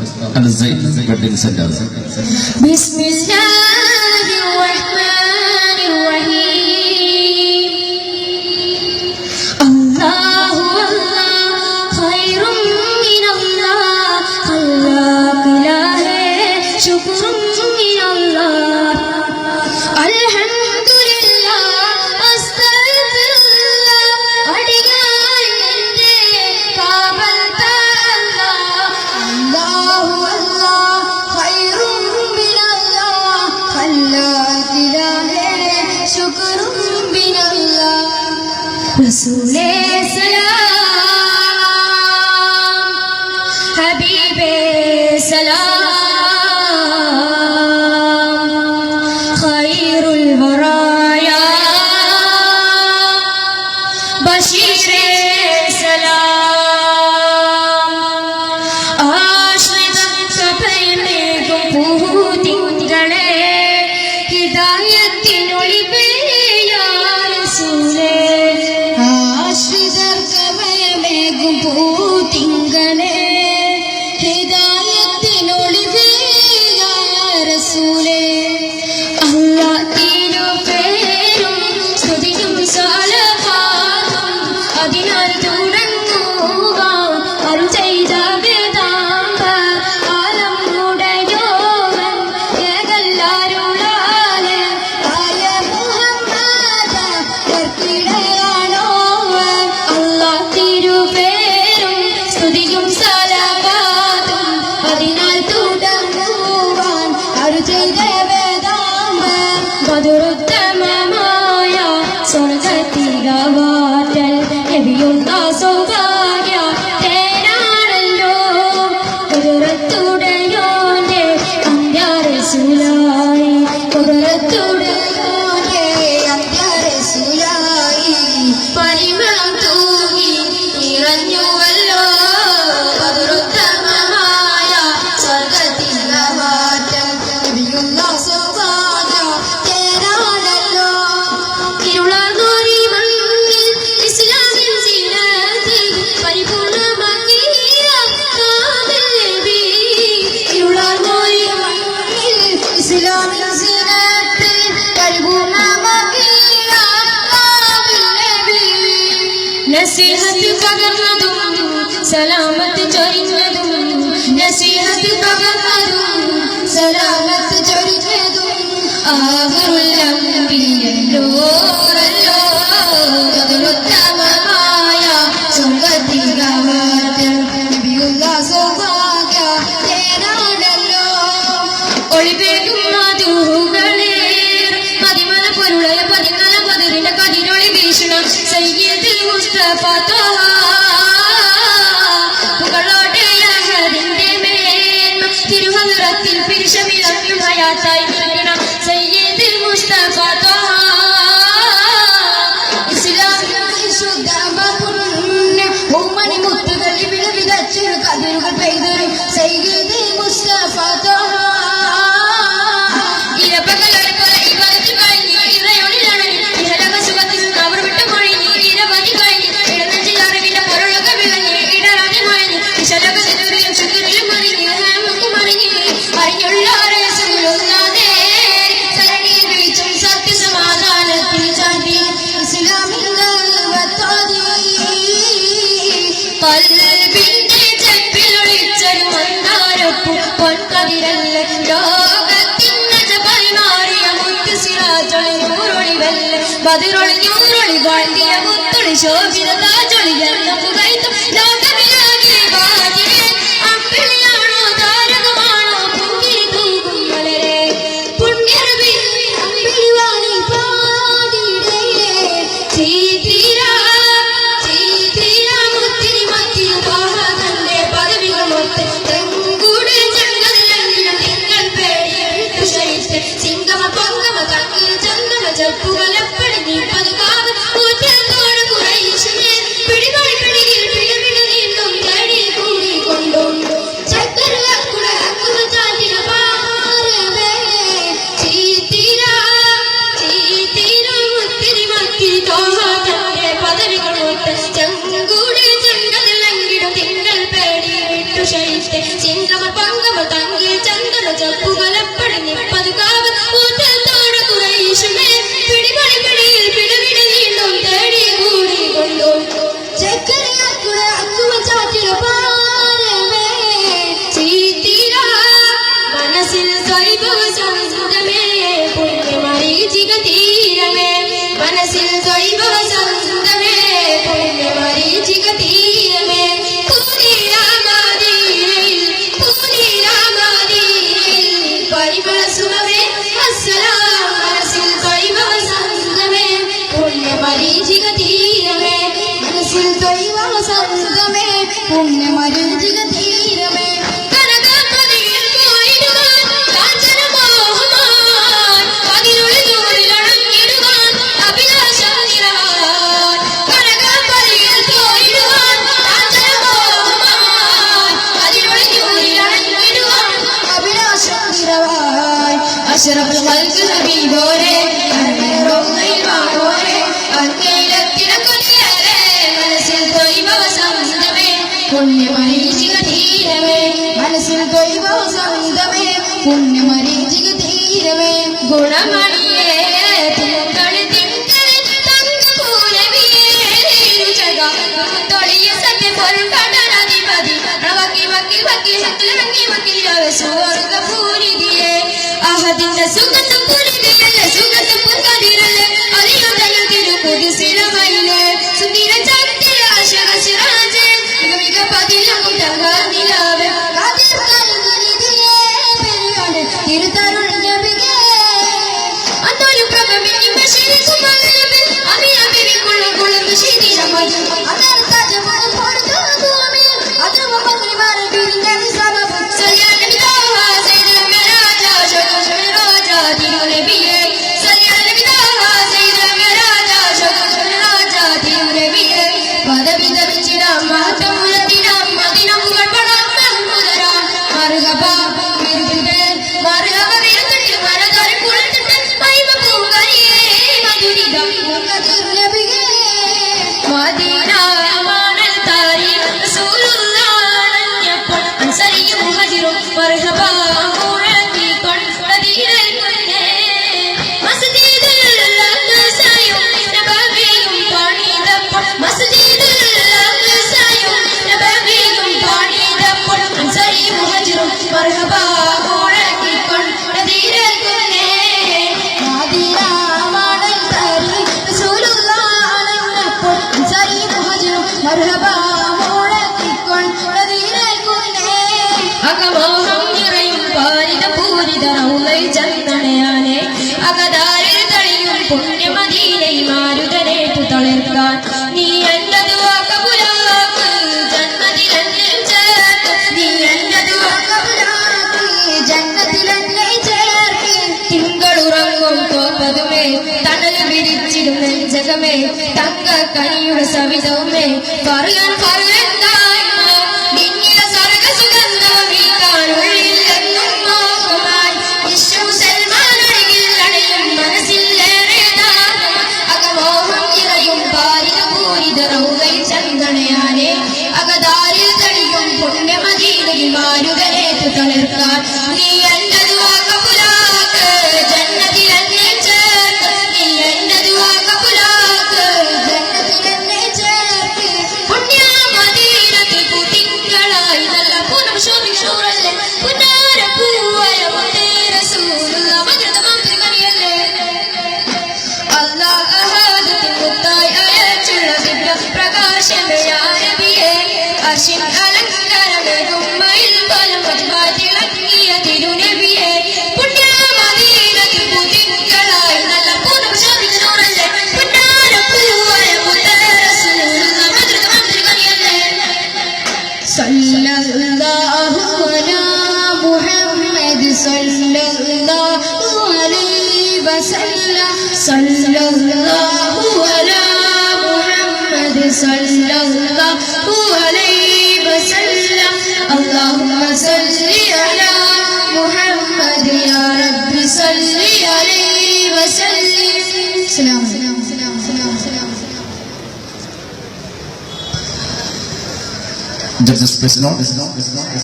Al-Zaid Wedding Center. रसूले सलाम हबीबे सलाम खैरुल वराया बशीरे सलाम आश्रित सफैने गुपूतिंगले हिदायतिनൊളിവേ या रसूले പൂത്തിങ്കണേ ഹിദായത്തിനൊളിവേ യാ റസൂലേ അല്ലാഹ് തിരുപേരും സ്തുതിയും സലാത്തും അതിനാൽ തുടങ്ങുക അരുൾ ചെയ്ത വേദാന്ത ആലം ഉടയോവൻ ഏകല്ലാരുളാലെ ആയ മുഹമ്മദ വർക്കിടയാണോവൻ അല്ലാഹ് തിരുപേരും സ്തുതിയും സലാത്തും അതിനാൽ തുടങ്ങുവാൻ അരുൾ ചെയ്ത വേദാന്ത ബദറുത്തമമായ സ്വർഗ്ഗത്തിലവാറ്റൽ നബിയുള്ള സൗഭാഗ്യ തേനാണല്ലോ കുദറത്തുടയോന്റെ അന്ത്യ റസൂലായി കുദറത്തുടയോന്റെ അന്ത്യ റസൂലായി പരിമളം തൂകി നിറഞ്ഞുവല്ലോ ബദറുത്തമമായ സ്വർഗ്ഗത്തിലവാറ്റൽ നബിയുള്ള സൗഭാഗ്യ തേനാണല്ലോ ഇരുളാർന്നോരി മണ്ണിൽ ഇസ്ലാമിൻ സീനത്തിൽ പരിപൂർണ്ണമാക്കിയ കാതൽ നബി ഇരുളാർന്നോരി മണ്ണിൽ ഇസ്ലാമിൻ സീനത്തിൽ പരിപൂർണ്ണമാക്കിയ കാതൽ നബി നസീഹത്ത് പകർന്നതും സലാമത്ത് ചൊരിഞ്ഞതും നസീഹത്ത് പകർന്നതും സലാമത്ത് ചൊരിഞ്ഞതും ആഖിറുൽ അംബിയല്ലോ ബദറുത്തമമായ സ്വർഗ്ഗത്തിലവാറ്റൽ നബിയുള്ള സൗഭാഗ്യ തേനാണല്ലോ ഒളിപേകും മധുകളെ മതിമല പൊരുളയ പതിനാല പതിരിന്റെ കതിരൊളി വീക്ഷണം സയ്യിദുൽ മുസ്തഫ ത്വഹ പുകളോടെ അഹദിന്റെ മേന്മ തിരുഹദ്റത്തിൽ പിരിശമിളക്കും ഹയാത്തായി നിൽക്കണം സയ്യിദുൽ മുസ്തഫ ത്വഹ ഇസ്ലാമിന്റെ ശുദ്ധ പുണ്യ ഉമ്മണി മുത്തുകൾ ഇവിടെ വിതച്ചൊരു കതിരുകൾ പെയ്തൊരു സയ്യിദുൽ മുസ്തഫ ത്വഹ ഇരപകലൊരു പോലെ ഇബാദത്ത് കഴിഞ്ഞ് ഇറയൊളിലണഞ്ഞ് ഇഹലോക സുഖത്തിൽ അവർ വിട്ടു മൊഴിഞ്ഞ് ഇരപതി കഴിഞ്ഞ് ഇടനെഞ്ചിൽ അറിവിന്റെ പൊരുളൊക്കെ വിളഞ്ഞ് ഇടറാതെ മൊഴിഞ്ഞ് ഇശലോകത്തിലൊരു ശുദ്ധരിലും മറിഞ്ഞ് നമുക്ക് മറിഞ്ഞ് അറിഞ്ഞുള്ള റസൂലുള്ളാഹേ സരണി വിളിച്ചും സത്യസമാധാനത്തിൽ ചാണ്ടി ഇസ്ലാമിൻ ഗർവത്താതി കൽബിന്റെ ചെപ്പിലൊളിച്ചൊരു മന്ദാരപ്പൂ പൊൻകതിരല്ല ലോകത്തിന്റെ ജപരിമാറിയ മുത്ത് സിറാജൊളി നൂറൊളി വെല്ല ബദിറൊളി നൂറൊളി വാഴ്ത്തിയ മുത്തൊളി ശോഭിത താജൊളി എന്ന പുകൈത്തും ലോകമിലാകെ വാതിലെ അമ്പിളിയാണോ താരകമാണോ പുങ്കിരി തൂകും വളരെ പുണ്യനബി അമ്പിളിവാണി പാതിടയിലെ ചീത്തിരാ മുത്തിരി മത്തി വാഹകന്റെ പദവികളൊത്ത് തെങ്കൂടെ ചെങ്കതിലെങ്കിലും തിങ്കൾ പേടിയെടുത്തു ശയിച്ച് സിംഗമ പൊങ്കമ തക്കിൽ ചന്ദമ ചെപ്പുകളെപ്പടി നീപ്പത് കാവ് ഊറ്റത്തോട് കുറയിച്ചു ചിങ്കമ പങ്കമ തങ്കിൽ ചന്ദന ചപ്പുകളപ്പടി നിപ്പതുകാവ് കൂട്ടത്തോട് കുറേശുമേ പിടിപടി പിടിയിൽ പിടവിടി നീണ്ടും തേടി കൂടി കൊണ്ടു ചക്കരയാക്കുട അക്കുമ ചാറ്റില പാരമേ ചീത്തിര മനസ്സിൽ സ്വൈഭവ സംസുതമേ പുണ്യമരീചിക തീരമേ മനസ്സിൽ സ്വൈഭവ സംസുതമേ പുണ്യമരീചിക തീരമേ പരിമള സുമമേ അസ്സലാം മനസ്സിൽ സ്വൈഭവ സംസുതമേ പുണ്യമരീചിക തീരമേ മനസ്സിൽ സ്വൈഭവ സംസുതമേ പുണ്യമരീചിക തീരമേ കനകപതിയിൽ പോയിടുവാൻ കാഞ്ചനമോഹമാൻ പതിരുളിതൂരിലണഞ്ഞിടുവാൻ അഭിലാഷം നിറവാൻ കനകപതിയിൽ പോയിടുവാൻ കാഞ്ചനമോഹമാൻ പതിരുളിതൂരിലണഞ്ഞിടുവാൻ അഭിലാഷം നിറവാൻ അശറഫുൽ ഖൽഖ് ഹബീബോരെ അന്നേറൊന്നയിൽ വാഴോരെ അങ്ങയിലെത്തിടക്കൊല്ലേറെ മനസ്സിൽ തൊയ്വ സംതമേ പുണ്യമരീചിക തീരമേ മനസ്സിൽ തൊയ്വ സംതമേ പുണ്യമരീചിക തീരമേ ഗുണമണിയേ തിങ്കളി തിങ്കളി തങ്കപൂരവിയേ തൊളിയ സത്യപൊരുൾ കടനധിപതി വക്കി വക്കി വക്കി വക്കി വക്കി സ്വർഗപൂരിതിയെ അഹദിന്റെ സുഗന്ധ പുരിതിയല്ലേ സുഗന്ധ പുൽക്കതിരല്ലേ അലിയുതയ തിരുകുതിസിലമയിലെ സുന്ദര ചാരത്തിലെ ആശകശിരാജേ മിക പതിലമുതക നിലാവേ കാതിർ കരുകുരിതിയേ പെരിയോടെ തിരുതരുൾ നബിയേ അന്നൊരു പ്രഭമിനി ബശീരി കുമലബിൽ അമി അമിരി കുളം ബശീരി നമജ് അന്നർ താജമൻ പൊറുതു ഭൂമി അതു മുഹമ്മദ് മാരെ ബിരിന്റെ സബബ് സല്ലല്ലാഹു അകമോഹം നിറയും പാരിത പൂരിത റൗളൈ ചന്ദനയാനെ അകതാരിൽ തളിയും പുണ്യമദീനൈ മാരുതനേറ്റു തളിർക്കാൻ നീ എന്റെ ദുആ കബൂലാക്ക് ജന്നത്തിൽ എന്നെ ചേർക്ക് നീ എന്റെ ദുആ കബൂലാക്ക് ജന്നത്തിൽ എന്നെ ചേർക്ക് തിങ്കളുറങ്ങും തോപ്പതുമേ തണൽ വിരിച്ചിടും നെഞ്ചകമേ തങ്ക കനിയുടെ സവിധവുമേ പറയാൻ ചന്ദനയാനെ അകതാരിൽ തളിയും പുണ്യമദീനയിൽ മാരുതനേറ്റു തളിർക്കാൻ നീ എന്റെ ദുആ കബൂലാക്ക് ജന്നത്തിൽ എന്നെ ചേർക്ക് നീ എന്റെ ദുആ കബൂലാക്ക് ജന്നത്തിൽ എന്നെ ചേർക്ക് പുണ്യമദീനത്തിൽ പൂത്തിങ്കളായി നല്ല പൂർണ്ണ ശോഭിക്കുന്നൂറല്ലേ പുന്നാര പൂവായ മുത്തേ റസൂലുള്ളാഹ് മദ്രതമാം തിരുമണിയല്ലേ അല്ലാഹ് അഹദത്തിൽ മുത്തായി അയച്ചുള്ള ദിവ്യ പ്രകാശമേ യാ നബിയേ അർശിൻ അലങ്കാരമേകും മയിൽ പോലും തിളങ്ങിയ തിരുനബിയേ പുണ്യമദീനത്തിൽ പൂത്തിങ്കളായി നല്ല പൂർണ്ണ ശോഭിക്കുന്നൂറല്ലേ പുന്നാര പൂവായ മുത്തേ റസൂലുള്ളാഹ് മദ്രതമാം തിരുമണിയല്ലേ സല്ലല്ലാഹു അലാ മുഹമ്മദ് സല്ലല്ലാഹു അലൈഹി വസല്ലം സല്ലല്ലാഹു അലാ മുഹമ്മദ് സല്ലല്ലാഹു അലൈഹി വസല്ലം അല്ലാഹുമ്മ സല്ലി അലാ മുഹമ്മദ് യാ റബ്ബി സല്ലി അലൈഹി വസല്ലം സലാം Judges, please note.